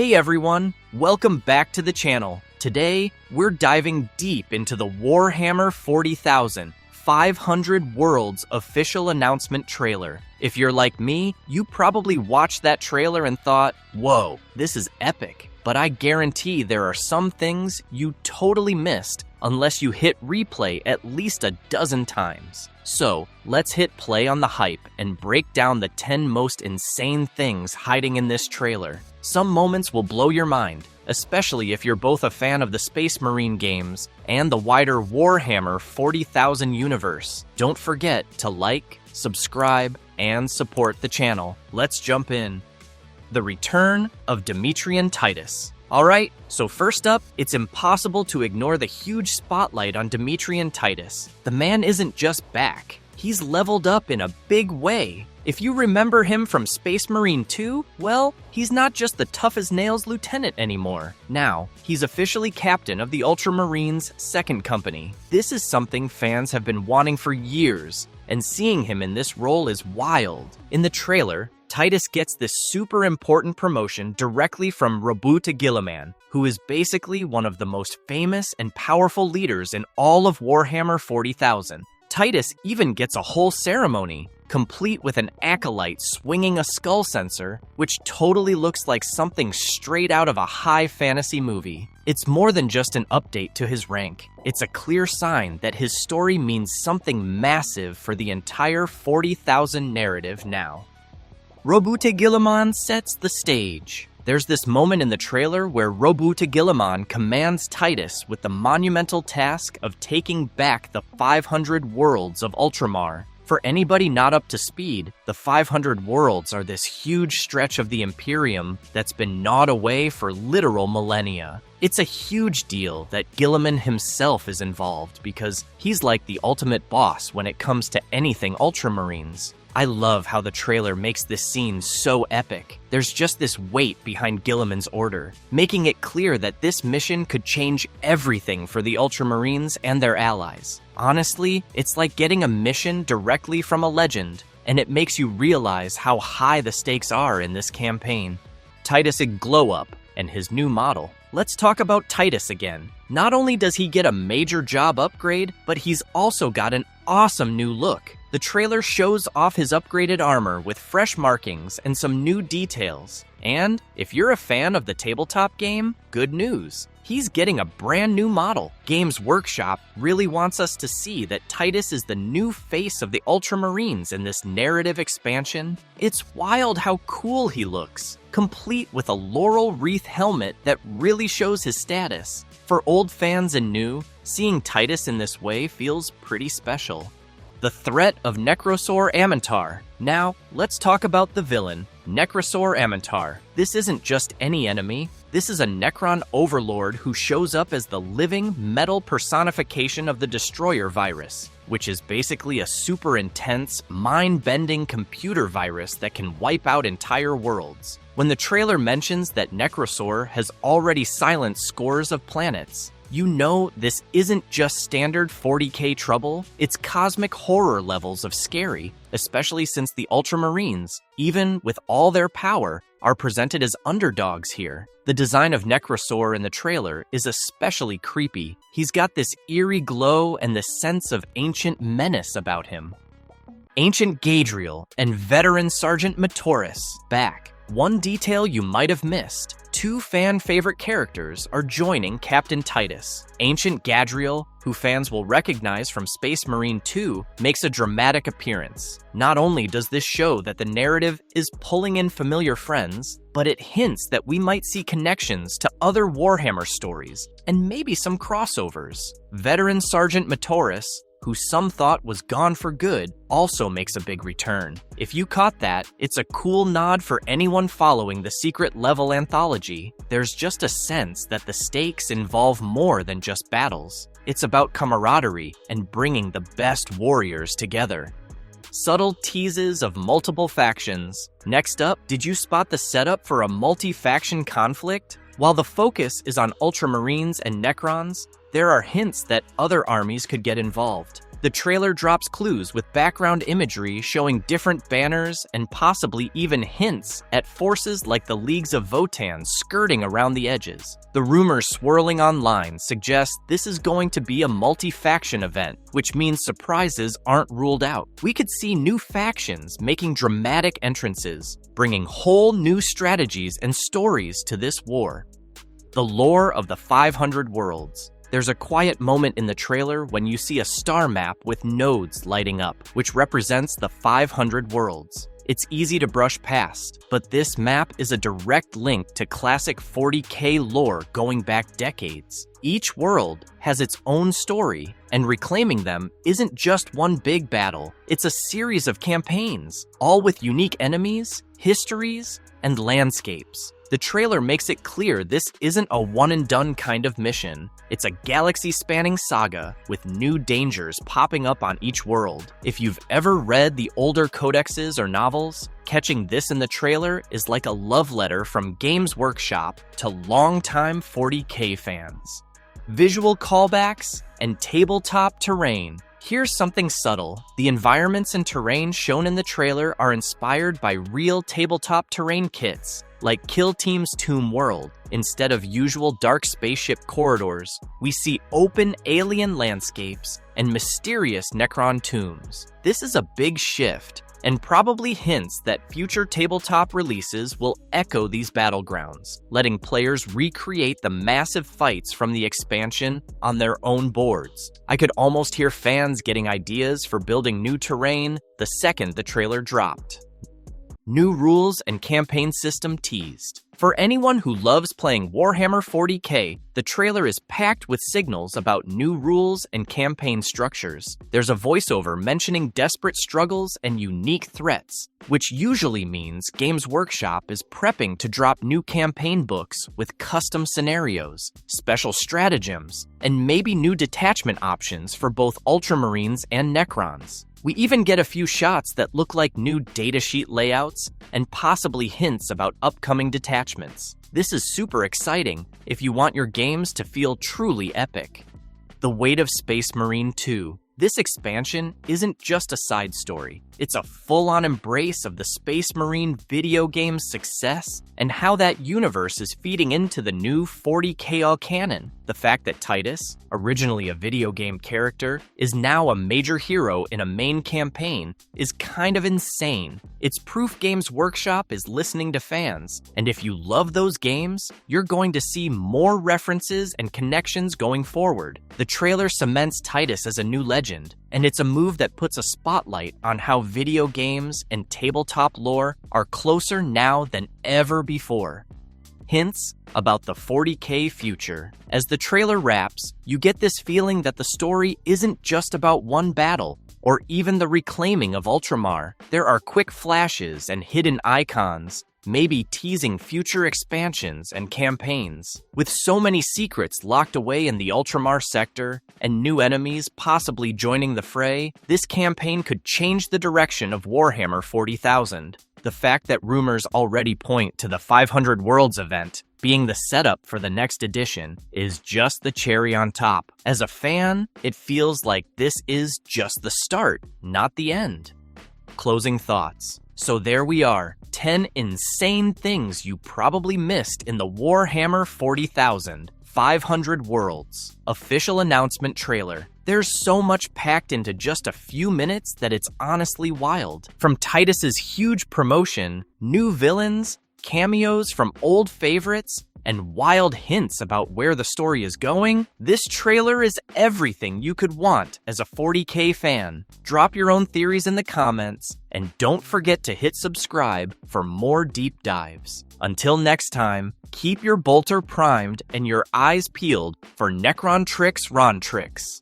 Hey everyone, welcome back to the channel. Today, we're diving deep into the Warhammer 40,000 500 Worlds official announcement trailer. If you're like me, you probably watched that trailer and thought, whoa, this is epic. But I guarantee there are some things you totally missed unless you hit replay at least a dozen times. So, let's hit play on the hype and break down the 10 most insane things hiding in this trailer. Some moments will blow your mind, especially if you're both a fan of the Space Marine games and the wider Warhammer 40,000 universe. Don't forget to like, subscribe, and support the channel. Let's jump in. The return of Demetrian Titus. Alright, so first up, it's impossible to ignore the huge spotlight on Demetrian Titus. The man isn't just back, he's leveled up in a big way. If you remember him from Space Marine 2, well, he's not just the tough-as-nails lieutenant anymore. Now, he's officially captain of the Ultramarines' second company. This is something fans have been wanting for years, and seeing him in this role is wild. In the trailer, Titus gets this super important promotion directly from Roboute Guilliman, who is basically one of the most famous and powerful leaders in all of Warhammer 40,000. Titus even gets a whole ceremony, complete with an acolyte swinging a skull censer, which totally looks like something straight out of a high fantasy movie. It's more than just an update to his rank. It's a clear sign that his story means something massive for the entire 40,000 narrative now. Roboute Guilliman sets the stage. There's this moment in the trailer where Roboute Guilliman commands Titus with the monumental task of taking back the 500 worlds of Ultramar. For anybody not up to speed, the 500 worlds are this huge stretch of the Imperium that's been gnawed away for literal millennia. It's a huge deal that Guilliman himself is involved because he's like the ultimate boss when it comes to anything Ultramarines. I love how the trailer makes this scene so epic. There's just this weight behind Guilliman's order, making it clear that this mission could change everything for the Ultramarines and their allies. Honestly, it's like getting a mission directly from a legend, and it makes you realize how high the stakes are in this campaign. Titus' glow up and his new model. Let's talk about Titus again. Not only does he get a major job upgrade, but he's also got an awesome new look. The trailer shows off his upgraded armor with fresh markings and some new details. And if you're a fan of the tabletop game, good news. He's getting a brand new model. Games Workshop really wants us to see that Titus is the new face of the Ultramarines in this narrative expansion. It's wild how cool he looks, complete with a laurel wreath helmet that really shows his status. For old fans and new, seeing Titus in this way feels pretty special. The threat of Necrosaur Amintar. Now, let's talk about the villain, Necrosaur Amintar. This isn't just any enemy. This is a Necron overlord who shows up as the living metal personification of the Destroyer virus, which is basically a super intense, mind-bending computer virus that can wipe out entire worlds. When the trailer mentions that Necrosaur has already silenced scores of planets, you know this isn't just standard 40k trouble, it's cosmic horror levels of scary, especially since the Ultramarines, even with all their power, are presented as underdogs here. The design of Necrosaur in the trailer is especially creepy. He's got this eerie glow and this sense of ancient menace about him. Ancient Gadriel and veteran Sergeant Matoris back. One detail you might have missed. Two fan-favorite characters are joining Captain Titus. Ancient Gadriel, who fans will recognize from Space Marine 2, makes a dramatic appearance. Not only does this show that the narrative is pulling in familiar friends, but it hints that we might see connections to other Warhammer stories, and maybe some crossovers. Veteran Sergeant Matoris, who some thought was gone for good, also makes a big return. If you caught that, it's a cool nod for anyone following the Secret Level anthology. There's just a sense that the stakes involve more than just battles. It's about camaraderie and bringing the best warriors together. Subtle teases of multiple factions. Next up, did you spot the setup for a multi-faction conflict? While the focus is on Ultramarines and Necrons, there are hints that other armies could get involved. The trailer drops clues with background imagery showing different banners and possibly even hints at forces like the Leagues of Votann skirting around the edges. The rumors swirling online suggest this is going to be a multi-faction event, which means surprises aren't ruled out. We could see new factions making dramatic entrances, bringing whole new strategies and stories to this war. The lore of the 500 worlds. There's a quiet moment in the trailer when you see a star map with nodes lighting up, which represents the 500 worlds. It's easy to brush past, but this map is a direct link to classic 40K lore going back decades. Each world has its own story, and reclaiming them isn't just one big battle. It's a series of campaigns, all with unique enemies, histories, and landscapes. The trailer makes it clear this isn't a one-and-done kind of mission. It's a galaxy-spanning saga with new dangers popping up on each world. If you've ever read the older codexes or novels, catching this in the trailer is like a love letter from Games Workshop to longtime 40K fans. Visual callbacks and tabletop terrain. Here's something subtle. The environments and terrain shown in the trailer are inspired by real tabletop terrain kits, like Kill Team's Tomb World. Instead of usual dark spaceship corridors, we see open alien landscapes and mysterious Necron tombs. This is a big shift, and probably hints that future tabletop releases will echo these battlegrounds, letting players recreate the massive fights from the expansion on their own boards. I could almost hear fans getting ideas for building new terrain the second the trailer dropped. New rules and campaign system teased. For anyone who loves playing Warhammer 40K, the trailer is packed with signals about new rules and campaign structures. There's a voiceover mentioning desperate struggles and unique threats, which usually means Games Workshop is prepping to drop new campaign books with custom scenarios, special stratagems, and maybe new detachment options for both Ultramarines and Necrons. We even get a few shots that look like new datasheet layouts and possibly hints about upcoming detachments. This is super exciting if you want your games to feel truly epic. The Weight of Space Marine 2. This expansion isn't just a side story. It's a full-on embrace of the Space Marine video game's success and how that universe is feeding into the new 40K canon. The fact that Titus, originally a video game character, is now a major hero in a main campaign is kind of insane. It's proof Games Workshop is listening to fans, and if you love those games, you're going to see more references and connections going forward. The trailer cements Titus as a new legend, and it's a move that puts a spotlight on how video games and tabletop lore are closer now than ever before. Hints about the 40K future. As the trailer wraps, you get this feeling that the story isn't just about one battle, or even the reclaiming of Ultramar. There are quick flashes and hidden icons, maybe teasing future expansions and campaigns. With so many secrets locked away in the Ultramar sector, and new enemies possibly joining the fray, this campaign could change the direction of Warhammer 40,000. The fact that rumors already point to the 500 Worlds event being the setup for the next edition is just the cherry on top. As a fan, it feels like this is just the start, not the end. Closing thoughts. So there we are, 10 insane things you probably missed in the Warhammer 40,000 500 Worlds official announcement trailer. There's so much packed into just a few minutes that it's honestly wild. From Titus's huge promotion, new villains, cameos from old favorites, and wild hints about where the story is going, this trailer is everything you could want as a 40K fan. Drop your own theories in the comments, and don't forget to hit subscribe for more deep dives. Until next time, keep your bolter primed and your eyes peeled for Necron Tricks Ron Tricks.